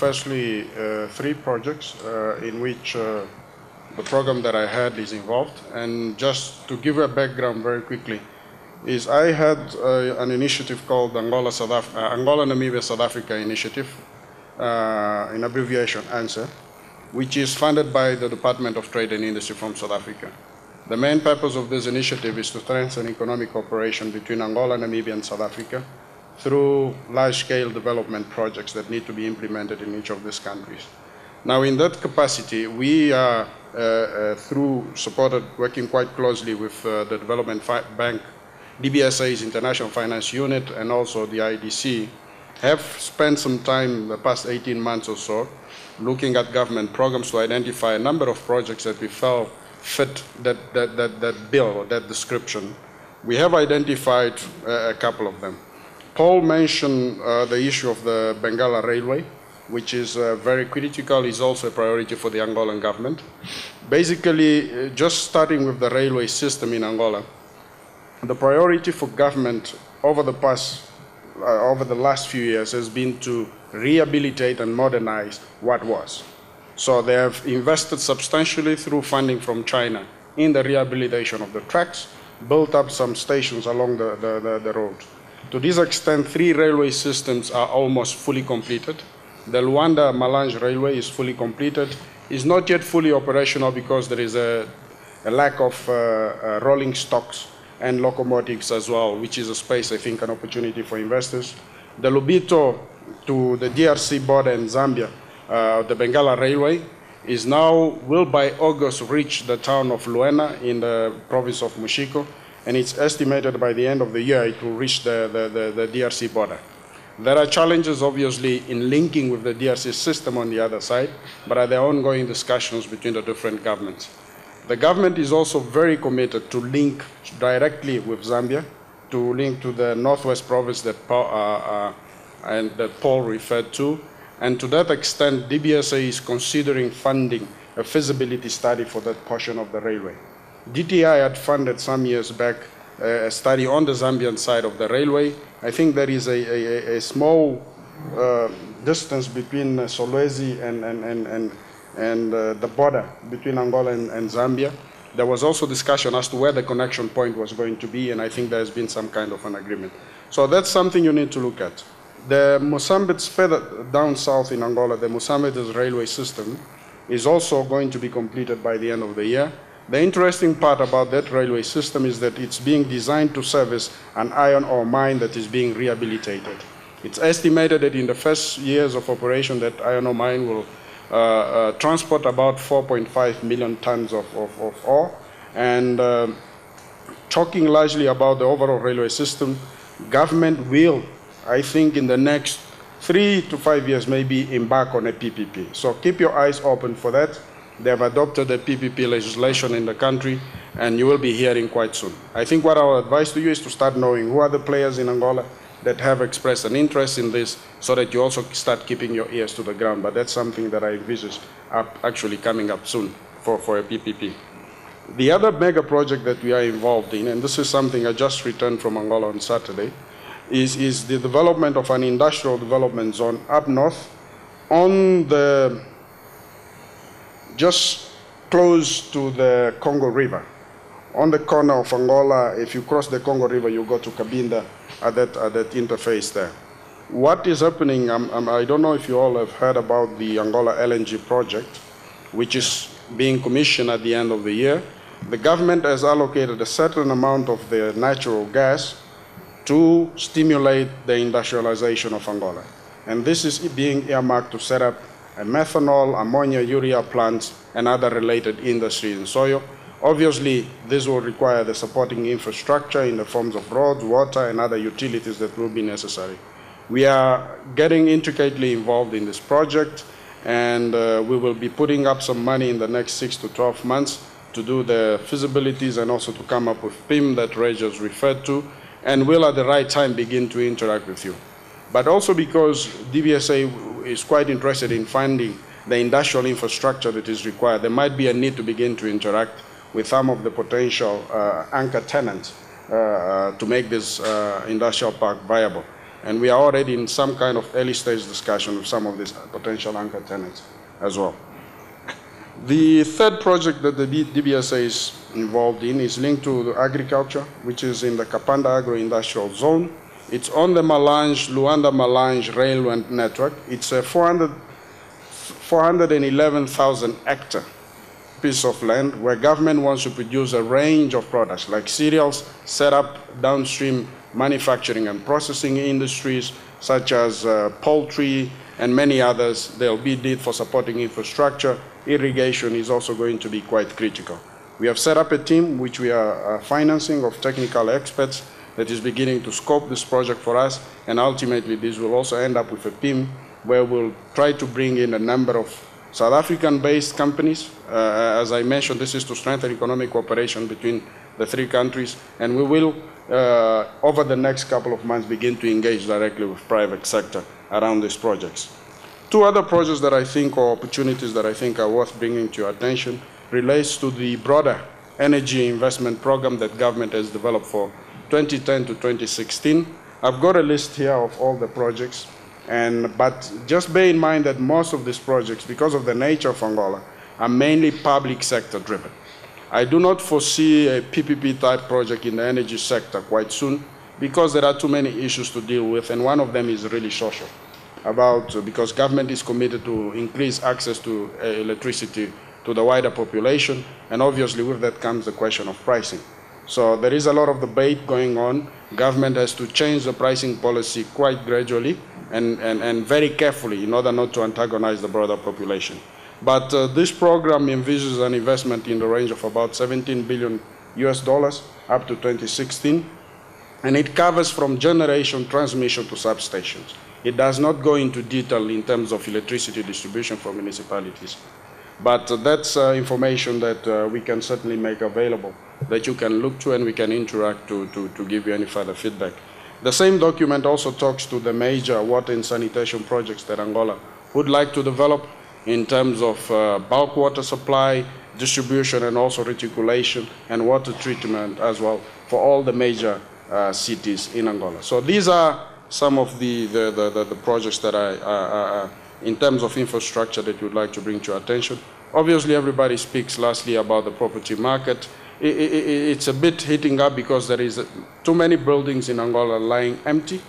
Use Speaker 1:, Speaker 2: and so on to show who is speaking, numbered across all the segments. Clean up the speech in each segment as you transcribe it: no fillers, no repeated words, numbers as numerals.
Speaker 1: firstly, three projects in which the program that I had is involved. And just to give a background very quickly, is I had an initiative called Angola-Namibia-South Africa Initiative, in abbreviation ANSA, which is funded by the Department of Trade and Industry from South Africa. The main purpose of this initiative is to strengthen economic cooperation between Angola, Namibia, and South Africa through large-scale development projects that need to be implemented in each of these countries. Now, in that capacity, we are, working quite closely with the Development Bank, DBSA's International Finance Unit, and also the IDC, have spent some time, the past 18 months or so, looking at government programs to identify a number of projects that we felt fit that bill or that description. We have identified a couple of them. Paul mentioned the issue of the Bengala Railway, which is very critical, is also a priority for the Angolan government. Basically, just starting with the railway system in Angola, the priority for government over the last few years has been to rehabilitate and modernize what was. So they have invested substantially through funding from China in the rehabilitation of the tracks, built up some stations along the road. To this extent, 3 railway systems are almost fully completed. The Luanda-Malange Railway is fully completed. It's not yet fully operational because there is a lack of rolling stocks and locomotives as well, which is a space, I think, an opportunity for investors. The Lubito to the DRC border in Zambia, the Bengala Railway, will by August reach the town of Luena in the province of Mushiko, and it's estimated by the end of the year it will reach the DRC border. There are challenges, obviously, in linking with the DRC system on the other side, but there are ongoing discussions between the different governments. The government is also very committed to link directly with Zambia, to link to the Northwest province that Paul referred to, and to that extent, DBSA is considering funding a feasibility study for that portion of the railway. DTI had funded some years back a study on the Zambian side of the railway. I think there is a small distance between Solwezi and the border between Angola and Zambia. There was also discussion as to where the connection point was going to be, and I think there has been some kind of an agreement. So that's something you need to look at. The Mozambique's further down south in Angola, the Mozambique's railway system is also going to be completed by the end of the year. The interesting part about that railway system is that it's being designed to service an iron ore mine that is being rehabilitated. It's estimated that in the first years of operation that iron ore mine will transport about 4.5 million tons of ore. And talking largely about the overall railway system, government will, I think, in the next 3 to 5 years, maybe embark on a PPP. So keep your eyes open for that. They have adopted the PPP legislation in the country, and you will be hearing quite soon. I think what our advice to you is to start knowing who are the players in Angola that have expressed an interest in this, so that you also start keeping your ears to the ground. But that's something that I envisage actually coming up soon for a PPP. The other mega project that we are involved in, and this is something I just returned from Angola on Saturday, is the development of an industrial development zone up north on the just close to the Congo River. On the corner of Angola, if you cross the Congo River, you go to Cabinda at that interface there. What is happening, I don't know if you all have heard about the Angola LNG project, which is being commissioned at the end of the year. The government has allocated a certain amount of the natural gas to stimulate the industrialization of Angola. And this is being earmarked to set up a methanol, ammonia, urea plants, and other related industries in Soyo. Obviously, this will require the supporting infrastructure in the forms of roads, water, and other utilities that will be necessary. We are getting intricately involved in this project, and we will be putting up some money in the next 6 to 12 months to do the feasibilities and also to come up with PIM that Ray just referred to, and will at the right time begin to interact with you. But also because DBSA is quite interested in finding the industrial infrastructure that is required, there might be a need to begin to interact with some of the potential anchor tenants to make this industrial park viable. And we are already in some kind of early stage discussion with some of these potential anchor tenants as well. The third project that the DBSA is involved in is linked to agriculture, which is in the Kapanda Agro-Industrial Zone. It's on the Luanda-Malange railway network. It's a 411,000 hectare piece of land where government wants to produce a range of products like cereals, set up downstream manufacturing and processing industries such as poultry and many others. There'll be need for supporting infrastructure. Irrigation is also going to be quite critical. We have set up a team which we are financing of technical experts that is beginning to scope this project for us, and ultimately this will also end up with a team where we'll try to bring in a number of South African-based companies. As I mentioned, this is to strengthen economic cooperation between the three countries, and we will, over the next couple of months, begin to engage directly with private sector around these projects. Two other projects that I think, or opportunities that I think are worth bringing to your attention, relates to the broader energy investment program that government has developed for 2010 to 2016. I've got a list here of all the projects, but just bear in mind that most of these projects, because of the nature of Angola, are mainly public sector driven. I do not foresee a PPP type project in the energy sector quite soon because there are too many issues to deal with, and one of them is really social, because government is committed to increase access to electricity to the wider population, and obviously with that comes the question of pricing. So there is a lot of debate going on. Government has to change the pricing policy quite gradually and very carefully in order not to antagonize the broader population. But this program envisages an investment in the range of about $17 billion up to 2016, and it covers from generation, transmission to substations. It does not go into detail in terms of electricity distribution for municipalities. But that's information that we can certainly make available, that you can look to and we can interact to give you any further feedback. The same document also talks to the major water and sanitation projects that Angola would like to develop in terms of bulk water supply, distribution, and also reticulation and water treatment as well for all the major cities in Angola. So these are some of the projects that in terms of infrastructure that we would like to bring to your attention. Obviously, everybody speaks lastly about the property market. It's a bit heating up because there is too many buildings in Angola lying empty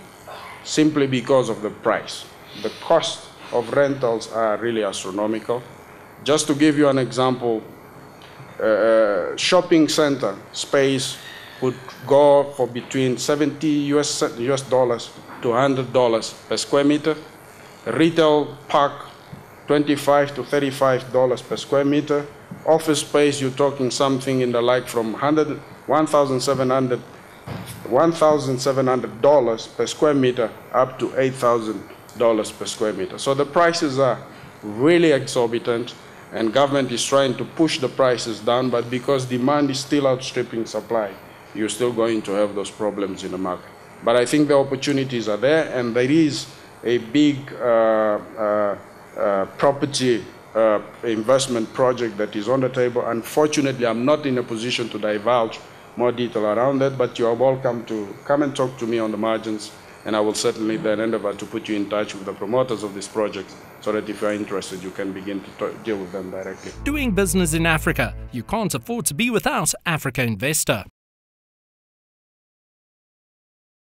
Speaker 1: simply because of the price. The cost of rentals are really astronomical. Just to give you an example, shopping center space would go for between $70 to $100 per square meter. Retail park, $25 to $35 per square meter. Office space, you're talking something in the like from $1,700 per square meter up to $8,000 per square meter. So the prices are really exorbitant, and government is trying to push the prices down, but because demand is still outstripping supply, you're still going to have those problems in the market. But I think the opportunities are there, and there is a big property investment project that is on the table. Unfortunately, I'm not in a position to divulge more detail around that, but you are welcome to come and talk to me on the margins, and I will certainly then endeavor to put you in touch with the promoters of this project so that if you are interested, you can begin to deal with them directly.
Speaker 2: Doing business in Africa, you can't afford to be without Africa Investor.